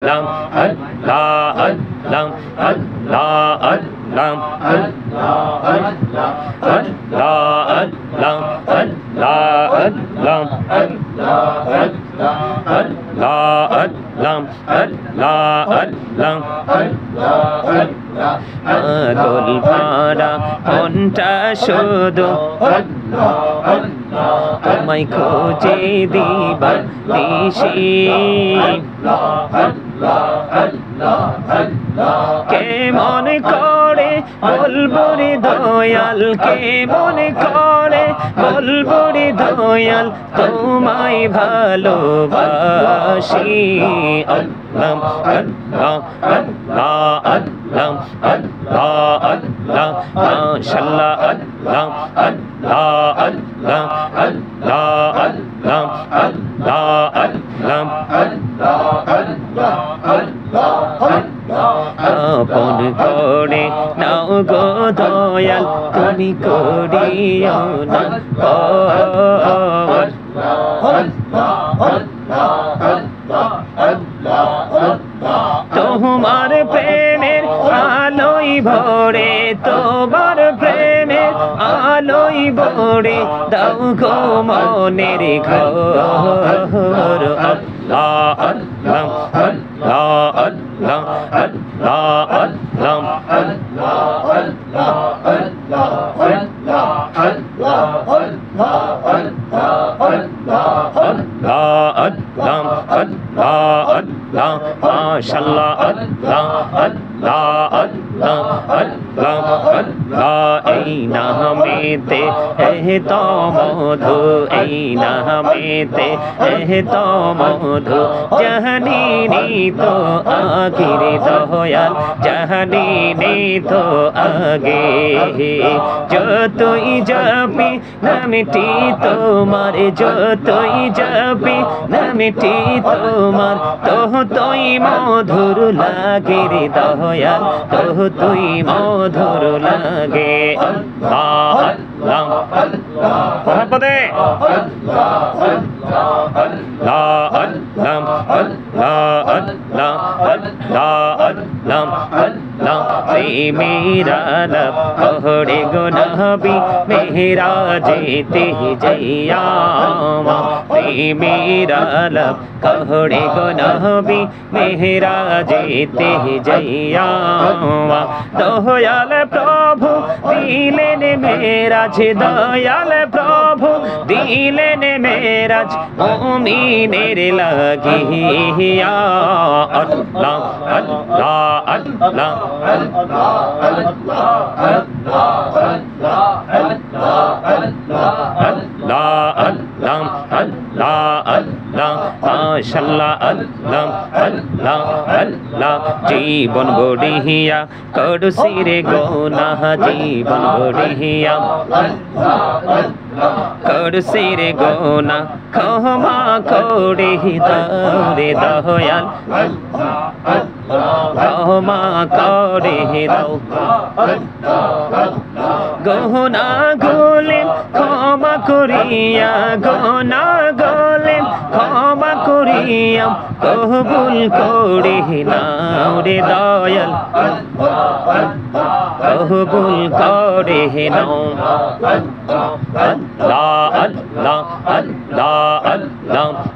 lam Allah Allah Allah Allah দোল পাড়া মনটা শুধু তোমায় খোঁজে দিবা দিশি কে মনে করে বলবো রে দয়াল কে মনে করে বলবো রে দয়াল তোমায় ভালোবাসি আল্লাহ আল্লাহ আল্লাহ আল্লাহ আল্লাহ আল্লাহ মাশাআল্লাহ আল্লাহ আল্লাহ আল্লাহ আল্লাহ আল্লাহ আল্লাহ আল্লাহ আপন করে নাও গো দয়াল তুমি করিও না তোমার প্রেমের আলোই ভরে তোমার প্রেমের আলোই ভরে দাও গো মনের ঘর আল্লাহ আল্লাহ আল্লাহ আল্লাহ আল্লাহ আল্লাহ মাশাআল্লাহ আল্লাহ আল্লাহ আল্লাহ আল্লাহ আল্লাহ এই নামেতে এত মধু এই নামেতে এত মধু জাহানি তো আগের দয়াল জাহানি তো আগে যতই যাবি নামটি তোমার যতই যাবি নামটি তোমার তোই মধুর লাগে রে দয়াল তুই মধুর লাগে আল্লাহ আল্লাহ মোহাম্মদে मेरा लब कहरे गो नबी मेरा जेते जैया मेरा लब कहरे गो नबी मेरा जेते जैया दयाल प्रभु दिलेन मेराज दयाल प्रभु दिलेन मेराज मुमिनेर লাগিয়া আল্লাহ আল্লাহ আল্লাহ মাশাআল্লাহ আল্লাহ আল্লাহ আল্লাহ জীবন গড়িয়া করছি রে গুনাহ জীবন গড়িয়া করছি রে গুনাহ ক্ষমা করে দাও রে দয়াল ক্ষমা করে দাও গুনাহ গুলি ক্ষমা করিয়া গুনাহ গুলি ক্ষমা করিয়া কবুল করে নাও রে দয়াল কবুল করে নাও আল্লাহ আল্লাহ আল্লাহ আল্লাহ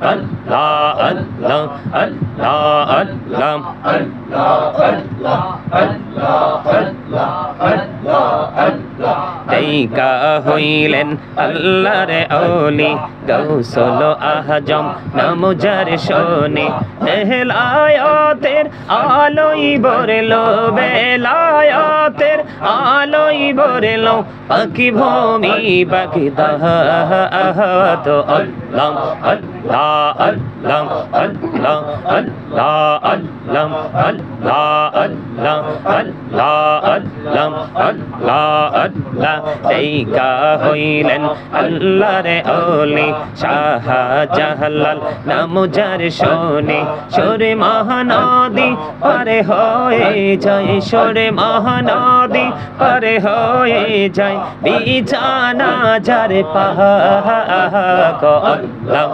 আল্লাহ আল্লাহ আল্লাহ আল্লাহ দেখা হইলেন আল্লাহর ওলি গৌসুল আজম নামজার শোনে বেলায়েতের আলোই বরলো বেলায়েতের আলোই বরলো পাখি ভূমি বাগদাদ আল্লাহ আল্লাহ আল্লাহ আল্লাহ আল্লাহ আল্লাহ আল্লাহ আল্লাহ আল্লাহ আল্লাহ আল্লাহ আল্লাহ দেখা হইলেন আল্লাহর ওলি শাহ জালাল নামজার শোনে সরে মহানদী পারে হয়ে যায় সরে মহানদী পারে হয়ে যায় বিছানা যার পাহা আল্লাহ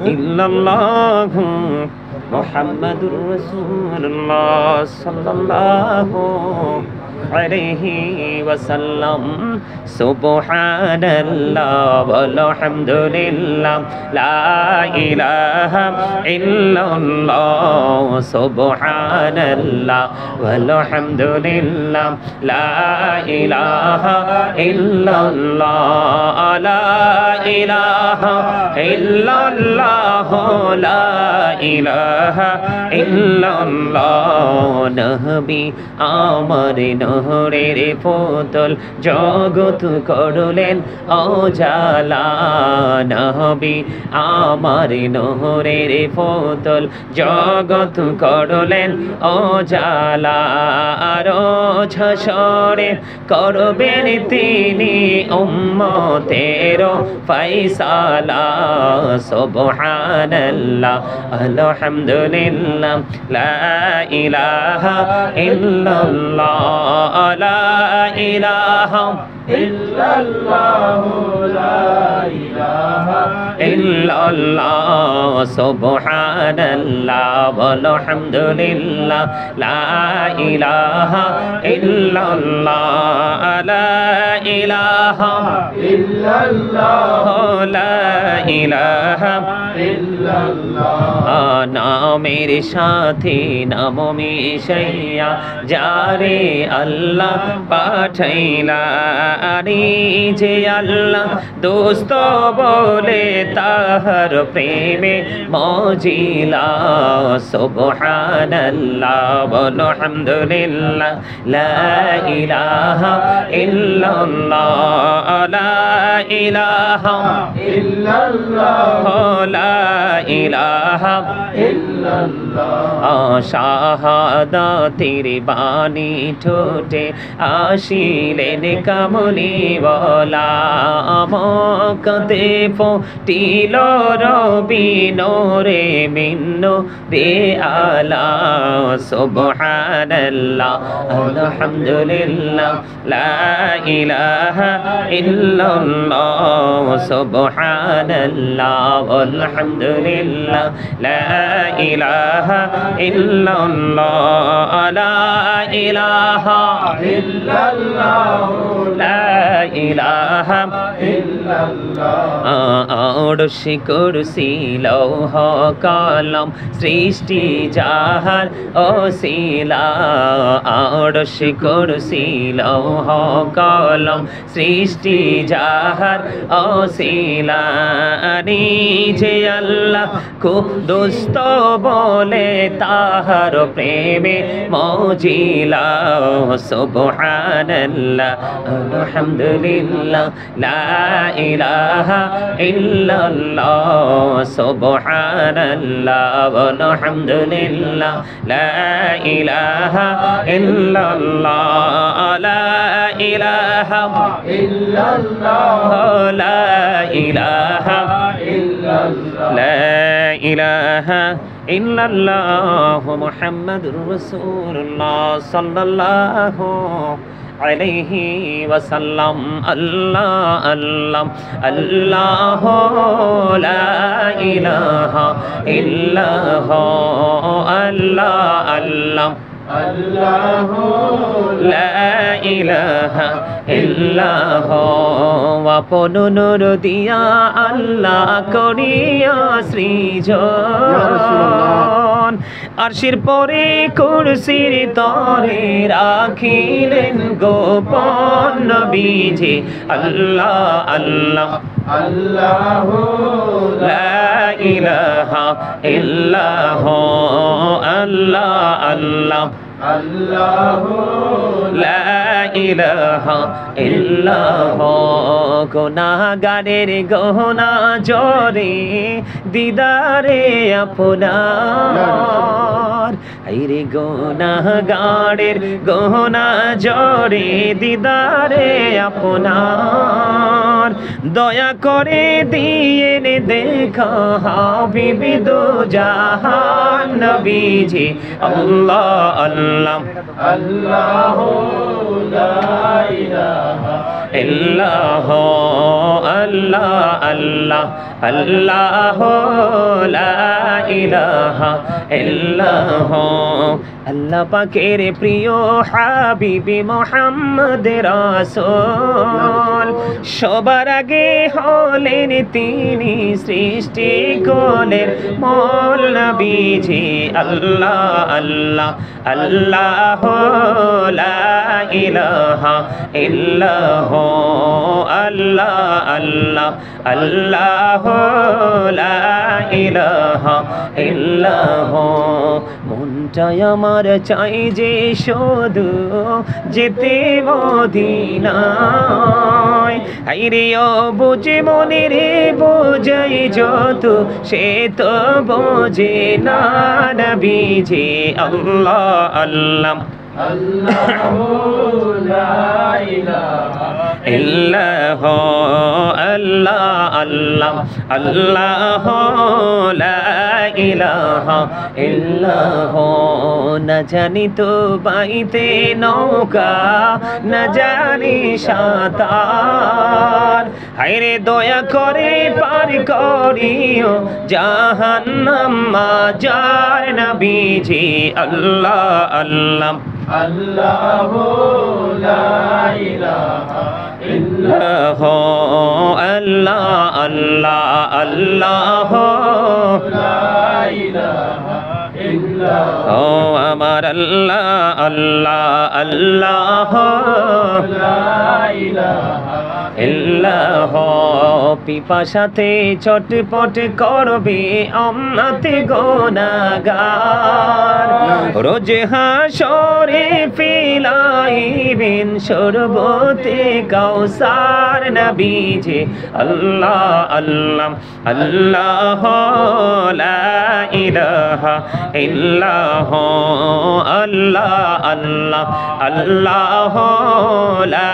ইল্লাল্লাহু মুহাম্মাদুর রাসূলুল্লাহ সাল্লাল্লাহু আলাইহি ওয়াসাল্লাম সুবহানাল্লাহ ওয়ালহামদুলিল্লাহ লা ইলাহা ইল্লাল্লাহ সুবহানাল্লাহ ওয়ালহামদুলিল্লাহ লা ইলাহা ইল্লাল্লাহ লা ইলাহা ইল্লাল্লাহ লা ইলাহা ইল্লাল্লাহ নবী আমার নহরের পুতুল জগৎ করলেন উজালা নবী আমার নহরের পুতুল জগৎ করলেন উজালা রোজ হাসরে করবেন তিনি উম্মতের ফয়সালা সুবহানাল্লাহ আলহামদুলিল্লাহ লা ইলাহা ইল্লাল্লাহ লা ইলাহা ইল্লাল্লাহ লা ইলাহা ইল্লাল্লাহ সুবহানাল্লাহ ওয়ালহামদুলিল্লাহ লা ইলাহা ইল্লাল্লাহ লা ইলাহা ইল্লাল্লাহ লা ইলাহা ইল্লাল্লাহ নামের সাথে নাম মিশাইয়া যারে আল্লাহ পাঠাইলা যে আল্লাহ দোস্ত বলে তাহার প্রেমে মজিলা সুবহানাল্লাহ আলহামদুলিল্লাহ লা ইলাহা ইল্লাল্লাহ লা ইলাহা ইল্লাল্লাহ লা ইলাহা ইল্লাল্লাহ শাহাদাতের বাণী ঠোঁটে আসিলেন কামলি বলা মকতে ফটিল রবি নোরে মিন্ন রে আলা সুবহানাল্লাহ আলহামদুলিল্লাহ লা ইলাহা ইল্লাল্লাহ সুবহানাল্লাহ আলহামদুলিল্লাহ লা ইলাহা ইল্লাল্লাহ লা ইলাহা ইল্লাল্লাহ লা ইলাহা ইল্লাল্লাহ আরশে কুরসি লৌহ কলম সৃষ্টি যাহার ওসিলা আরশে কুরসি লৌহ কলম সৃষ্টি যাহার ওসিলা নিজে আল্লাহ কুদুস্ত বলে তাহার প্রেমে মজিলা সুবহানাল্লাহ আলহামদুলিল্লাহ লা ইলাহা ইল্লাল্লাহ সুবহানাল্লাহ আলহামদুলিল্লাহ লা ইলাহা ইল্লাল্লাহ লা ইলাহা ইল্লাল্লাহ লা ইলাহা ইল্লাল্লাহ লা ইলাহা ইল্লাল্লাহ মুহাম্মাদুর রাসূলুল্লাহ সাল্লাল্লাহু আলাইহি ওয়াসাল্লাম আল্লাহ আল্লাহ আল্লাহ লা ইলাহা ইল্লাল্লাহ আল্লাহ আল্লাহ আল্লাহ লা ইলাহা ইল্লাল্লাহ আপন নূর দিয়া আল্লাহ করিয়া সৃজন আরশির পরে কুরসির তরে রাখিলেন গোপন নবীজি আল্লাহ আল্লাহ আল্লাহ লা ইলাহা ইল্লাল্লাহ আল্লাহ আল্লাহ আল্লাহ লা ইলাহা ইল্লাল্লাহ গুনাহগারের গহনা জরে দিদারে আপনার আইরে গুনাহগারের গুনাহ জড়ে দিদারে আপনার দয়া করে দিয়েন দেখা হাবিবি দো জাহান নবীজি আল্লাহ আল্লাহ আল্লাহ লা ইলাহা ইল্লাহ আল্লাহ আল্লাহ আল্লাহ লা ইলাহা ইল্লাহ আল্লাহ পাকের প্রিয় হাবিবি মুহাম্মদ রাসূল সবার আগে হলেন তিনি সৃষ্টি কোলের মূল নবীজি আল্লাহ আল্লাহ আল্লাহ লা ইলাহা ইল্লাহ আল্লাহ আল্লাহ আল্লাহ লা ইলাহা ইল্লাহ মনটা আমার চাই যে শুধু যেতে মদিনায় আইরে ও বুঝে মনে রে বোঝাই যত সে তো বোঝে না নবীজি আল্লাহ আল্লাহ আল্লাহ লা ইলাহা ইল্লাহ আল্লাহ আল্লাহ আল্লাহ লা ইলাহা ইল্লাহ না জানি তো বাইতে নৌকা না জানি সাঁতার হায়রে দয়া করে পার করিও জাহান্নাম মাজার নবীজি আল্লাহ আল্লাহ আল্লাহ লা ইলাহা ইল্লাহ আল্লাহ আল্লাহ আল্লাহ লা ইলাহা ইল্লাল্লাহ ও আমার আল্লাহ আল্লাহ আল্লাহ লা ইলাহা ইল্লাহ পিপাসাতে চটপট করবে অম্মাতে গুনাহগার রোজ হাসরে পিলাইবেন শরবতে কাউসার নবীজি আল্লাহ আল্লাহ আল্লাহ লা ইলাহা ইল্লাহ আল্লাহ আল্লাহ আল্লাহ লা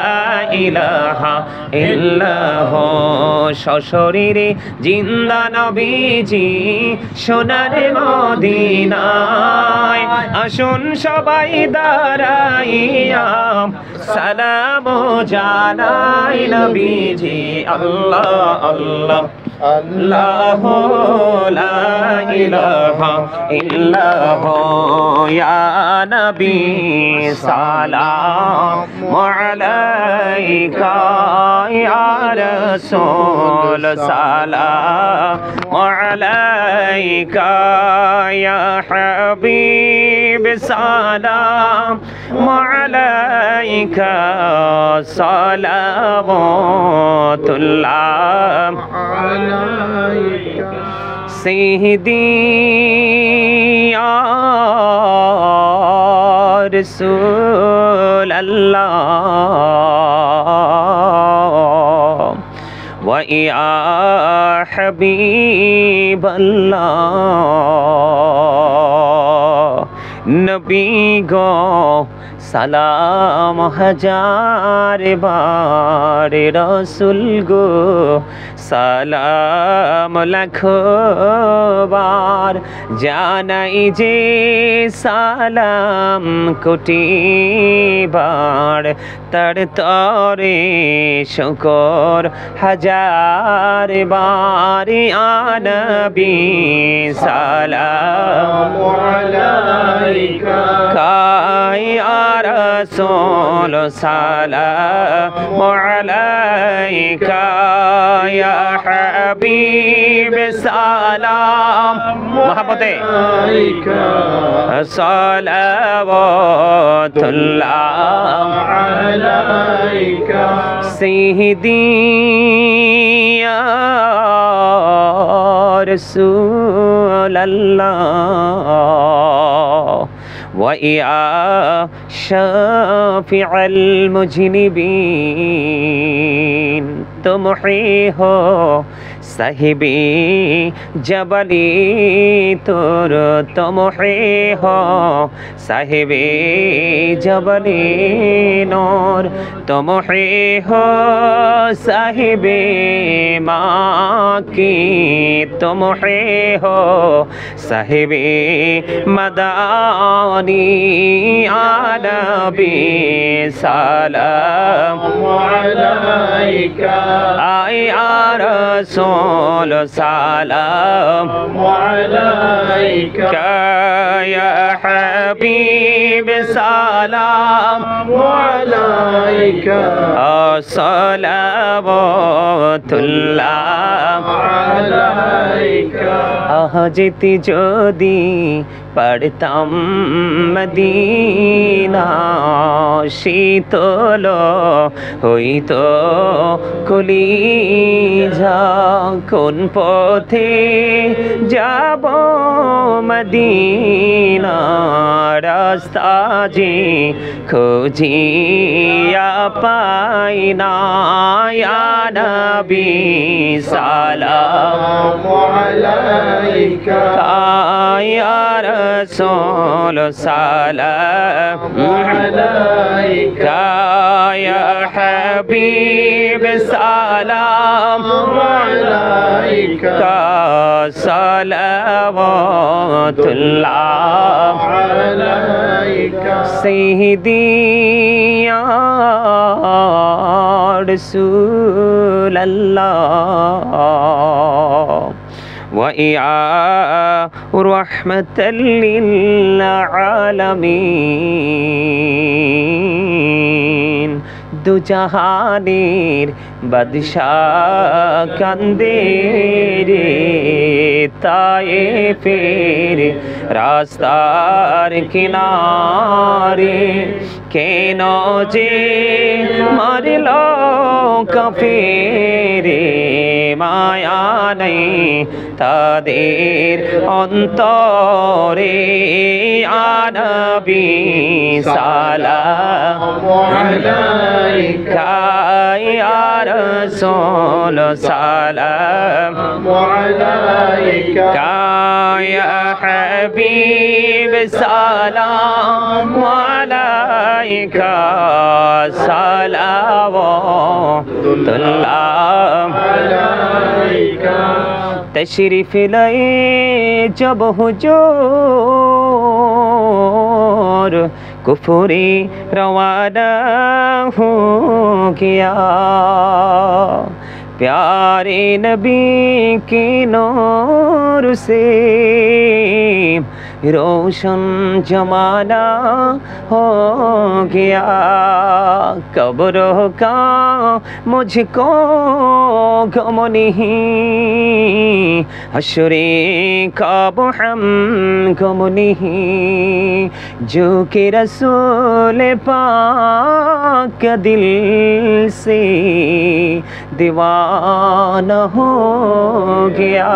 ইলাহা ইল্লাহ সশরীরে জিন্দা নবীজি সোনার মদিনায় আসুন সবাই দাঁড়াইয়া সালাম জানাই নবীজি আল্লাহ আল্লাহ আল্লাহ লা ইলাহা ইল্লাহ ইয়া নবী সালাম আলাইকা ইয়া রাসূল সালাম আলাইকা ইয়া হাবিব সালাম আলাইকা সালাওয়াতুল্লাহ سيدي يا رسول الله ويا حبيب الله نبي গো সালাম হাজার বার রসুল গো সালাম লাখো বার জানাই যে সালাম কোটি বার তার তরে শুকর হাজার বার আনবী সালাম আলাইকা يا رسول سلام عليك يا حبيب سلام محبته صلوات الله عليك سيدي يا رسول الله ويا شافع المذنبين تمحي हो साहिबी जबली तोर तमहे हो साहिबी जबली नूर तमहे हो साहिबे माँ की तमहे हो साहिबे मदानी आनबी सलाम अलैका आए रसूल सलाम अलैका या हबीब सलाम अलैका सलावतुल्लाह अलैका যেতে যদি পড়তাম মদিনা শীতল হইতো কলিজা কোন পথে যাব মদিনা রাস্তা যে খুঁজিয়া পাই না ইয়া নবী সালাম अलैका या रसूल सलाम अलैका या हबीब सलाम अलैका सलावतुल्लाह अलैका सय्यदी या रसूल अल्लाह वया रहमतल लिल आलमीन दो जहानेर बादशाह कांदे रे ताइफेर रास्तार किनारे केन जे मारलो काफेरे माया नहीं तादेर अंतरे आनबी सलाम अलैका या रसूल सलाम अलैका या हबीब सलाम अलैका सलावतुल्लाह अलैका तशरीफ लाए जब हुजूर कुफुरी रवाना हो गया प्यारे नबी के नूर से रोशन जमाना हो गया कब्रों का मुझको गम नहीं हश्रे का हम गम नहीं जो कि रसूल पाक दिल से दीवाना हो गया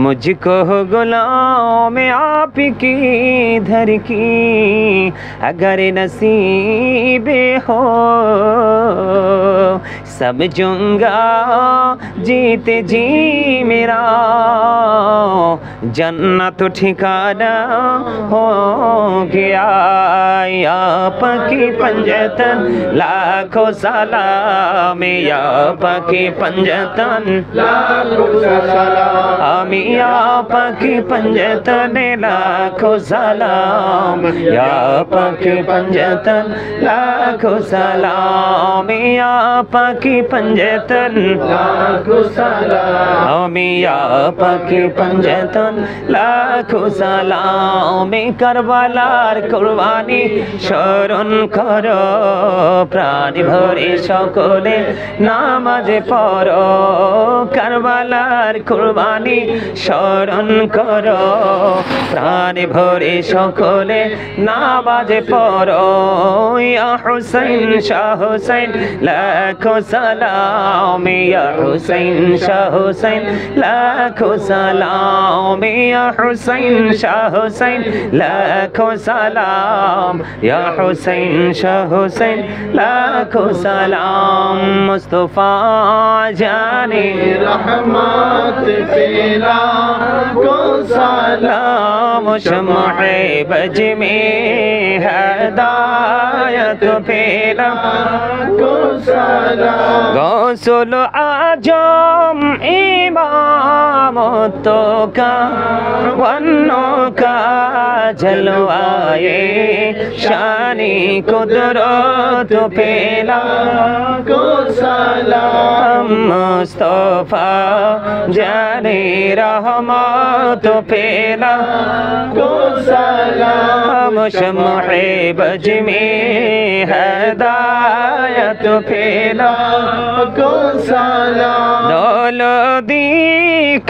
मुझको गुलाम आप की धर की अगर नसीब हो समझूंगा जीते जी मेरा जन्नत ठिकाना हो गया आप की पंजतन लाखों सलाम आप की पंजतन लाखों सलाम आमी आप की पंजतन लाखों सलाम आप की पंजतन लाखों सलाम आप की पंजतन लाखों सलाम आमी आप की पंजतन लाखों सलाम करबलार कुरबानी शरण करो प्राण भरे सकले नामाजे पढ़ो करबलार कुरबानी शरण करो प्राण भरे सकले नामाजे पढ़ो या हुसैन शाह हुसैन लाखों सलाम या हुसैन शाह हुसैन लाखों सलाम या हुसैन शाह हुसैन लाखों सलाम या हुसैन शाह हुसैन लाखों सलाम मुस्तफा जाने रहमत पे लाखों सलाम शम्अ बज में हिदायत पे लाखों सलाम गौसुल आजम इमाम तो का वन्नों का जलवाए शानी कुदरत पे लाखों सलाम मुस्तफा जाने रहमत पे लाखों सलाम शम्अ बज में हिदायत पे लाखों सलाम दौलती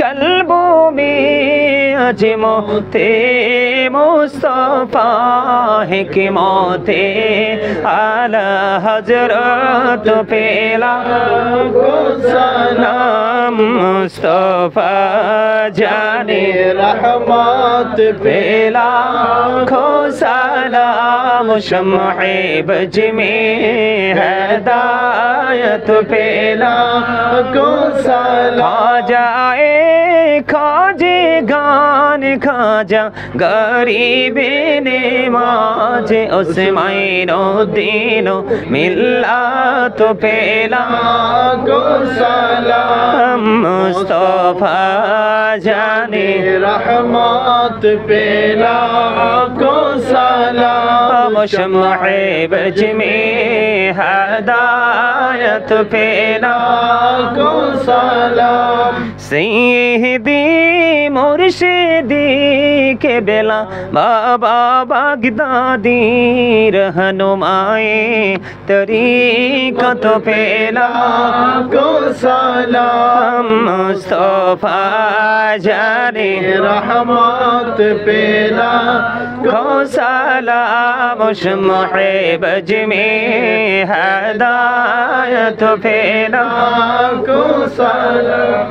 कल्बों में अजमोते मुस्तफा है कि मौते आला हजरत पे लाखों सलाम मुस्तफा जाने रहमत पे लाखों सलाम शम्अ बज में हिदायत पे लाखों सलाम खाजाए खाजे गान खाजा गरीबे ने माजे उस्माइनो दीनो मिल्लत पे लाखों सलाम मुस्तफा जाने रहमत पे लाखों सलाम शम्अ बज में हिदायत पे लाखों सलाम सैयदी मुर्शिदी के बेला बाबा बागदादी रहनुमाए तरीक़त पे लाखों सलाम मुस्तफा जाने रहमत पे लाखों सलाम शम्अ बज में हिदायत पे लाखों सलाम।